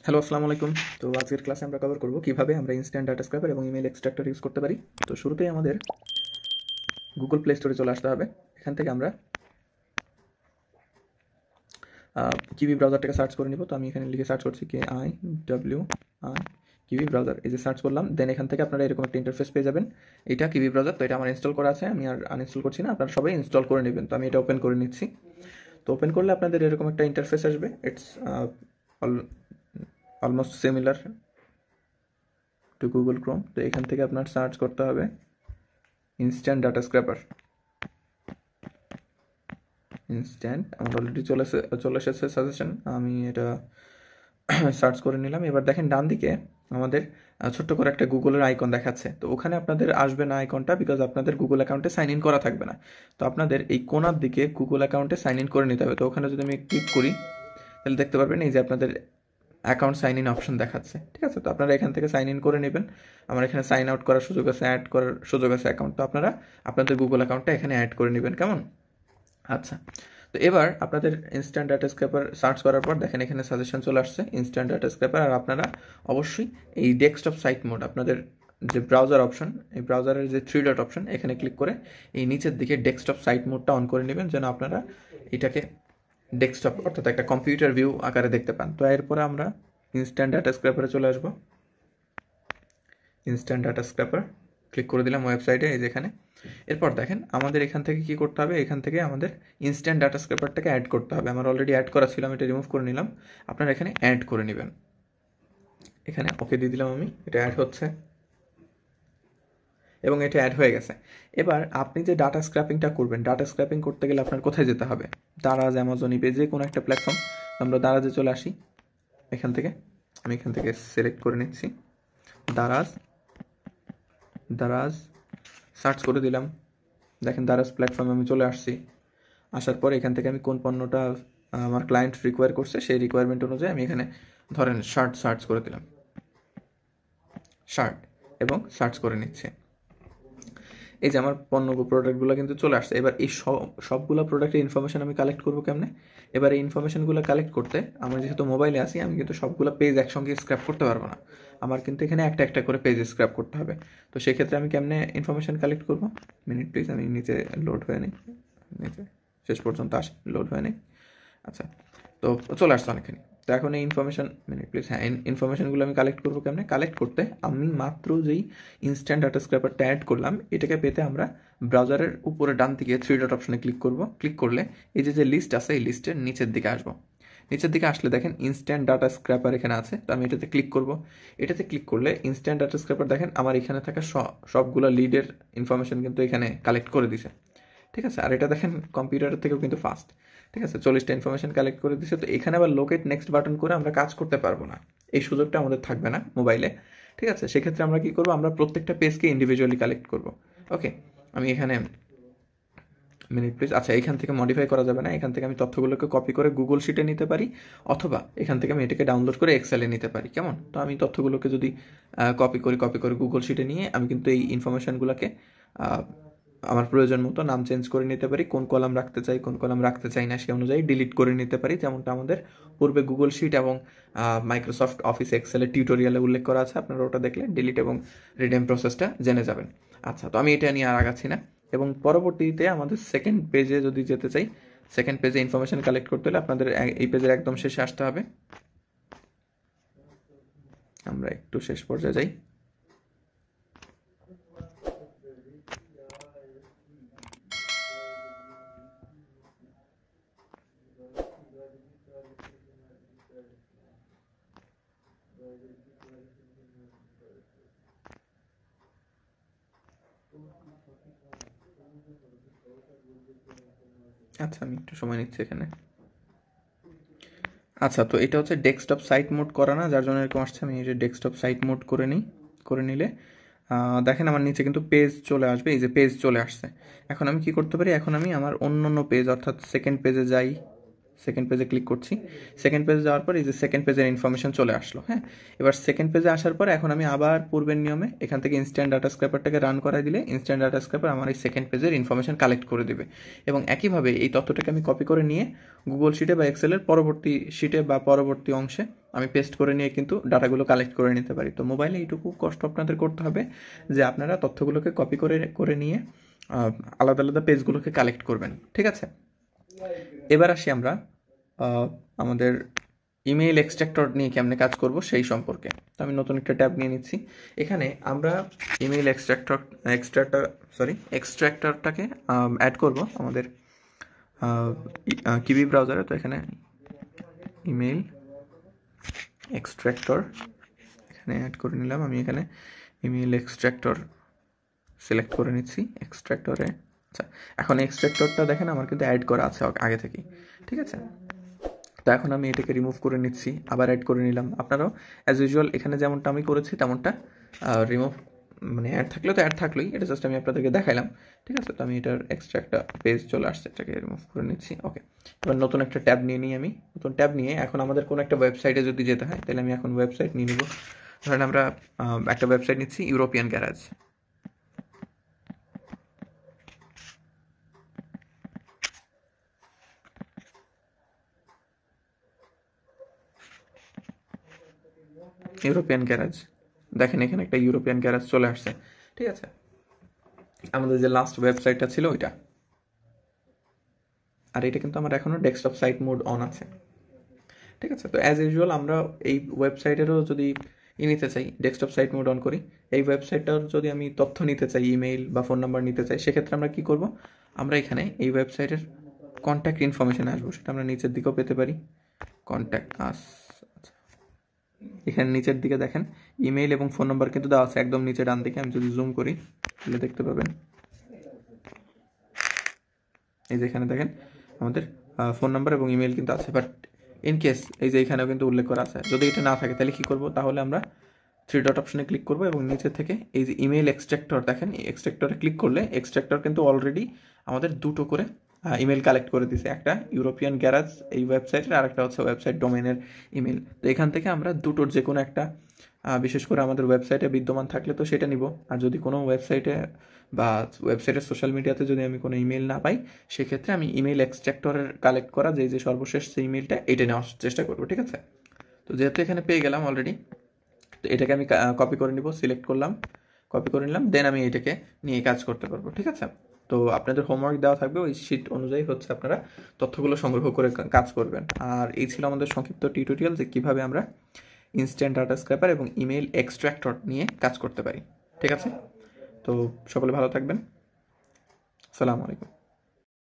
Hello, আসসালামু আলাইকুম। তো আজকের ক্লাসে আমরা কভার করব কিভাবে আমরা ইনস্ট্যান্ট ডাটা স্ক্র্যাপার এবং ইমেল এক্সট্রাক্টর ইউজ করতে পারি। তো শুরুতেই আমাদের গুগল প্লে স্টোরে চলে আসতে হবে। এখান থেকে আমরা কিউই ব্রাউজারটাকে সার্চ করে নিব। তো আমি এখানে লিখে সার্চ করছি KIWI কিউই ব্রাউজার। এই যে সার্চ করলাম, দেন এখান থেকে আপনারা এরকম একটা ইন্টারফেস পেয়ে যাবেন। এটা কিউই ব্রাউজার, তো এটা আমার ইনস্টল করা আছে, আমি আর আনইনস্টল করছি না, আপনারা সবাই ইনস্টল করে নেবেন। তো আমি এটা ওপেন করে নিচ্ছি। তো ওপেন করলে আপনাদের এরকম একটা ইন্টারফেস আসবে। It's almost similar to Google Chrome. তো এখান থেকে আপনার সার্চ করতে হবে ইনস্ট্যান্ট ডাটা স্ক্র্যাপার। ইনস্ট্যান্ট আমার অলরেডি চলে এসেছে সাজেশন, আমি এটা সার্চ করে নিলাম। এবার দেখেন ডান দিকে আমাদের ছোট্ট করে একটা গুগলের আইকন দেখাচ্ছে। তো ওখানে আপনাদের আসবে না আইকনটা, বিকজ আপনাদের গুগল অ্যাকাউন্টে সাইন ইন করা থাকবে না। তো আপনাদের এই কোনার দিকে গুগল অ্যাকাউন্টে সাইন ইন করে নিতে হবে। তো ওখানে যদি আমি ক্লিক করি তাহলে দেখতে পারবেন এই যে আপনাদের অ্যাকাউন্ট সাইন ইন অপশন দেখাচ্ছে। ঠিক আছে, তো আপনারা এখান থেকে সাইন ইন করে নেবেন। আমার এখানে সাইন আউট করার সুযোগ আছে, অ্যাড করার সুযোগ আছে অ্যাকাউন্ট। তো আপনারা আপনাদের গুগল অ্যাকাউন্টটা এখানে অ্যাড করে নেবেন, কেমন? আচ্ছা, তো এবার আপনাদের ইনস্ট্যান্ট ডাটা স্ক্র্যাপার সার্চ করার পর দেখেন এখানে সাজেশন চলে আসছে ইনস্ট্যান্ট ডাটা স্ক্র্যাপার। আর আপনারা অবশ্যই এই ডেস্কটপ সাইট মোড, আপনাদের যে ব্রাউজার অপশন, এই ব্রাউজারের যে থ্রি ডট অপশন, এখানে ক্লিক করে এই নিচের দিকে ডেস্কটপ সাইট মোডটা অন করে নেবেন, যেন আপনারা এটাকে ডেস্কটপ অর্থাৎ একটা কম্পিউটার ভিউ আকারে দেখতে পান। তো এরপরে আমরা ইনস্ট্যান্ট ডাটা স্ক্র্যাপারে চলে আসবো। ইনস্ট্যান্ট ডাটা স্ক্র্যাপার ক্লিক করে দিলাম ওয়েবসাইটে, এই যেখানে। এরপর দেখেন আমাদের এখান থেকে কি করতে হবে, এখান থেকে আমাদের ইনস্ট্যান্ট ডাটা স্ক্র্যাপারটাকে অ্যাড করতে হবে। আমার অলরেডি অ্যাড করা ছিল, আমি এটা রিমুভ করে নিলাম। আপনারা এখানে অ্যাড করে নেবেন। এখানে ওকে দিয়ে দিলাম আমি, এটা অ্যাড হচ্ছে এবং এটা অ্যাড হয়ে গেছে। এবার আপনি যে ডাটা স্ক্র্যাপিংটা করবেন, ডাটা স্ক্র্যাপিং করতে গেলে আপনার কোথায় যেতে হবে? দারাজ, অ্যামাজন, ইবে, যে কোনো একটা প্ল্যাটফর্ম। আমরা দারাজে চলে আসি। এখান থেকে আমি এখান থেকে সিলেক্ট করে নিচ্ছি দারাজ। দারাজ সার্চ করে দিলাম, দেখেন দারাজ প্ল্যাটফর্মে আমি চলে আসছি। আসার পর এখান থেকে আমি কোন পণ্যটা আমার ক্লায়েন্ট রিকোয়ার করছে সেই রিকোয়ারমেন্ট অনুযায়ী আমি এখানে ধরেন শার্ট সার্চ করে দিলাম, শার্ট, এবং সার্চ করে নিচ্ছে। এই যে আমার পণ্য প্রোডাক্টগুলো কিন্তু চলে আসছে। এবার এই সবগুলো প্রোডাক্টের ইনফরমেশন আমি কালেক্ট করবো কেমনে? এবার এই ইনফরমেশনগুলো কালেক্ট করতে আমার যেহেতু মোবাইলে আসি, আমি কিন্তু সবগুলো পেজ একসঙ্গে স্ক্র্যাপ করতে পারবো না। আমার কিন্তু এখানে একটা একটা করে পেজ স্ক্র্যাপ করতে হবে। তো সেক্ষেত্রে আমি কেমনে ইনফরমেশন কালেক্ট করবো? মিনিট প্লিজ, আমি নিচে লোড হয়ে নিই, নিচে শেষ পর্যন্ত আসে, লোড হয়ে নিই। আচ্ছা, তো চলে আসছে অনেকখানি। তো এখন এই ইনফরমেশন, মিনিট প্লিজ, হ্যাঁ, ইনফরমেশনগুলো আমি কালেক্ট করবো কেমনে? কালেক্ট করতে আমি মাত্র যেই ইনস্ট্যান্ট ডাটা স্ক্র্যাপারটা অ্যাড করলাম, এটাকে পেতে আমরা ব্রাউজারের উপরে ডান দিকে থ্রি ডট অপশনে ক্লিক করব। ক্লিক করলে এই যে লিস্ট আছে, এই লিস্টের নিচের দিকে আসবো। নিচের দিকে আসলে দেখেন ইনস্ট্যান্ট ডাটা স্ক্র্যাপার এখানে আছে। তো আমি এটাতে ক্লিক করব। এটাতে ক্লিক করলে ইনস্ট্যান্ট ডাটা স্ক্র্যাপার দেখেন আমার এখানে থাকা সবগুলো লিডের ইনফরমেশন কিন্তু এখানে কালেক্ট করে দিছে। ঠিক আছে, আর এটা দেখেন কম্পিউটারের থেকেও কিন্তু ফাস্ট। ঠিক আছে, 40টা ইনফরমেশন কালেক্ট করে দিচ্ছে। তো এখানে আবার লোকেট নেক্সট বাটন করে আমরা কাজ করতে পারবো না, এই সুযোগটা আমাদের থাকবে না মোবাইলে। ঠিক আছে, সেক্ষেত্রে আমরা কি করবো, আমরা প্রত্যেকটা পেজকে ইন্ডিভিজুয়ালি কালেক্ট করব। ওকে, আমি এখানে মিনিট প্লিজ, আচ্ছা, এখান থেকে মডিফাই করা যাবে না। এখান থেকে আমি তথ্যগুলোকে কপি করে গুগল শিটে নিতে পারি, অথবা এখান থেকে আমি এটাকে ডাউনলোড করে এক্সেলে নিতে পারি, কেমন? তো আমি তথ্যগুলোকে যদি কপি করে গুগল শিটে নিয়ে আমি কিন্তু এই ইনফরমেশনগুলোকে আমার প্রয়োজন মতো নাম চেঞ্জ করে নিতে পারি, কোন কলাম রাখতে চাই কোন কলাম রাখতে চাই না সে অনুযায়ী ডিলিট করে নিতে পারি, যেমনটা আমাদের পূর্বে গুগল শিট এবং মাইক্রোসফট অফিস এক্সেলের টিউটোরিয়ালে উল্লেখ করা আছে। আপনারা ওটা দেখলে ডিলিট এবং রিডেম প্রসেসটা জেনে যাবেন। আচ্ছা, তো আমি এটা নিয়ে আর আগাচ্ছি না। এবং পরবর্তীতে আমাদের সেকেন্ড পেজে যদি যেতে চাই, সেকেন্ড পেজে ইনফরমেশন কালেক্ট করতে হলে আপনাদের এই পেজের একদম শেষে আসতে হবে। আমরা একটু শেষ পর্যায়ে যাই। আচ্ছা, আমি একটু সময় নিচ্ছি এখানে। আচ্ছা, তো এটা হচ্ছে ডেস্কটপ সাইট মোড করা না, যার জন্য এরকম আসছে। আমি এই যে ডেস্কটপ সাইট মোড করে নিই, করে নিলে দেখেন আমার নিচে কিন্তু পেজ চলে আসবে, এই যে পেজ চলে আসছে। এখন আমি কি করতে পারি, এখন আমি আমার অন্য পেজ অর্থাৎ সেকেন্ড পেজে যাই। সেকেন্ড পেজে ক্লিক করছি। সেকেন্ড পেজে যাওয়ার পর এই যে সেকেন্ড পেজের ইনফরমেশন চলে আসলো। হ্যাঁ, এবার সেকেন্ড পেজে আসার পর এখন আমি আবার পূর্বের নিয়মে এখান থেকে ইনস্ট্যান্ট ডাটা স্ক্র্যাপারটাকে রান করাই দিলে ইনস্ট্যান্ট ডাটা স্ক্র্যাপার আমার এই সেকেন্ড পেজের ইনফরমেশন কালেক্ট করে দেবে, এবং একইভাবে এই তথ্যটাকে আমি কপি করে নিয়ে গুগল শিটে বা এক্সেলের পরবর্তী শিটে বা পরবর্তী অংশে আমি পেস্ট করে নিয়ে কিন্তু ডাটাগুলো কালেক্ট করে নিতে পারি। তো মোবাইলে এইটুকু কষ্ট আপনাদের করতে হবে যে আপনারা তথ্যগুলোকে কপি করে করে নিয়ে আলাদা আলাদা পেজগুলোকে কালেক্ট করবেন। ঠিক আছে, এবার আসি আমরা আমাদের ইমেইল এক্সট্রাক্টর নিয়ে কেমনে কাজ করব সেই সম্পর্কে। তো আমি নতুন একটা ট্যাব নিয়ে নিচ্ছি। এখানে আমরা ইমেইল এক্সট্রাক্টরটাকে অ্যাড করব আমাদের কিবি ব্রাউজারে। তো এখানে ইমেইল এক্সট্রাক্টর এখানে অ্যাড করে নিলাম। আমি এখানে ইমেইল এক্সট্রাক্টর সিলেক্ট করে নিচ্ছি এক্সট্রাক্টরে। আচ্ছা, এখন এক্সট্রাক্টরটা দেখেন আমার কিন্তু অ্যাড করা আছে আগে থেকেই। ঠিক আছে, তো এখন আমি এটাকে রিমুভ করে নিচ্ছি, আবার অ্যাড করে নিলাম। আপনারাও অ্যাজ ইউজুয়াল এখানে যেমনটা আমি করেছি তেমনটা রিমুভ, মানে অ্যাড থাকলেও তো অ্যাড থাকলোই, এটা জাস্ট আমি আপনাদেরকে দেখাইলাম। ঠিক আছে, তো আমি এটার এক্সট্রা একটা পেজ চলে আসছে, এটাকে রিমুভ করে নিচ্ছি। ওকে, এবার নতুন একটা ট্যাব নিয়ে নিই আমি। নতুন ট্যাব নিয়ে এখন আমাদের কোনো একটা ওয়েবসাইটে যদি যেতে হয় তাহলে আমি এখন ওয়েবসাইট নিয়ে নিব। ধরেন আমরা একটা ওয়েবসাইট নিচ্ছি, ইউরোপিয়ান গ্যারাজ। ইউরোপিয়ান গ্যারাজ, দেখেন এখানে একটা ইউরোপিয়ান গ্যারাজ চলে আসছে। ঠিক আছে, আমাদের যে লাস্ট ওয়েবসাইটটা ছিল ওইটা, আর এটা কিন্তু আমার এখনও ডেস্কটপ সাইট মোড অন আছে। ঠিক আছে, তো অ্যাজ ইউজুয়াল আমরা এই ওয়েবসাইটেরও যদি নিতে চাই, ডেস্কটপ সাইট মোড অন করি, এই ওয়েবসাইটটার যদি আমি তথ্য নিতে চাই, ইমেইল বা ফোন নাম্বার নিতে চাই, সেক্ষেত্রে আমরা কি করব, আমরা এখানে এই ওয়েবসাইটের কন্ট্যাক্ট ইনফরমেশনে আসবো। সেটা আমরা নিচের দিকেও পেতে পারি, কন্ট্যাক্ট আস। এখানে নিচের দিকে দেখেন ইমেইল এবং ফোন নাম্বার কিন্তু দেওয়া আছে একদম নিচে ডান দিকে। আমি যদি জুম করি তাহলে দেখতে পাবেন, এই যে এখানে দেখেন আমাদের ফোন নাম্বার এবং ইমেইল কিন্তু আছে। বাট ইন কেস এই যে এখানেও কিন্তু উল্লেখ করা আছে, যদি এটা না থাকে তাহলে কি করব, তাহলে আমরা থ্রি ডট অপশনে ক্লিক করব এবং নিচে থেকে এই যে ইমেইল এক্সট্রাক্টর দেখেন, এই এক্সট্রাক্টরে ক্লিক করলে এক্সট্রাক্টর কিন্তু অলরেডি আমাদের দুটো করে ইমেল কালেক্ট করে দিছে, একটা ইউরোপিয়ান গ্যারাজ এই ওয়েবসাইটের, আর একটা হচ্ছে ওয়েবসাইট ডোমেনের ইমেল। তো এখান থেকে আমরা দুটোর যে কোনো একটা, বিশেষ করে আমাদের ওয়েবসাইটে বিদ্যমান থাকলে তো সেটা নিব, আর যদি কোনো ওয়েবসাইটে বা ওয়েবসাইটের সোশ্যাল মিডিয়াতে যদি আমি কোনো ইমেল না পাই, সেক্ষেত্রে আমি ইমেল এক্সট্রাক্টরের কালেক্ট করা যে সর্বশেষ যে ইমেলটা এটা নেওয়ার চেষ্টা করবো। ঠিক আছে, তো যেহেতু এখানে পেয়ে গেলাম অলরেডি, তো এটাকে আমি কপি করে নিব, সিলেক্ট করলাম, কপি করে নিলাম, দেন আমি এটাকে নিয়ে কাজ করতে পারবো। ঠিক আছে, তো আপনাদের হোমওয়ার্ক দেওয়া থাকবে, ওই শিট অনুযায়ী হচ্ছে আপনারা তথ্যগুলো সংগ্রহ করে কাজ করবেন। আর এই ছিল আমাদের সংক্ষিপ্ত টিউটোরিয়াল যে কীভাবে আমরা ইনস্ট্যান্ট ডাটা স্ক্র্যাপার এবং ইমেইল এক্সট্রাক্টর নিয়ে কাজ করতে পারি। ঠিক আছে, তো সকলে ভালো থাকবেন, আসসালামু আলাইকুম।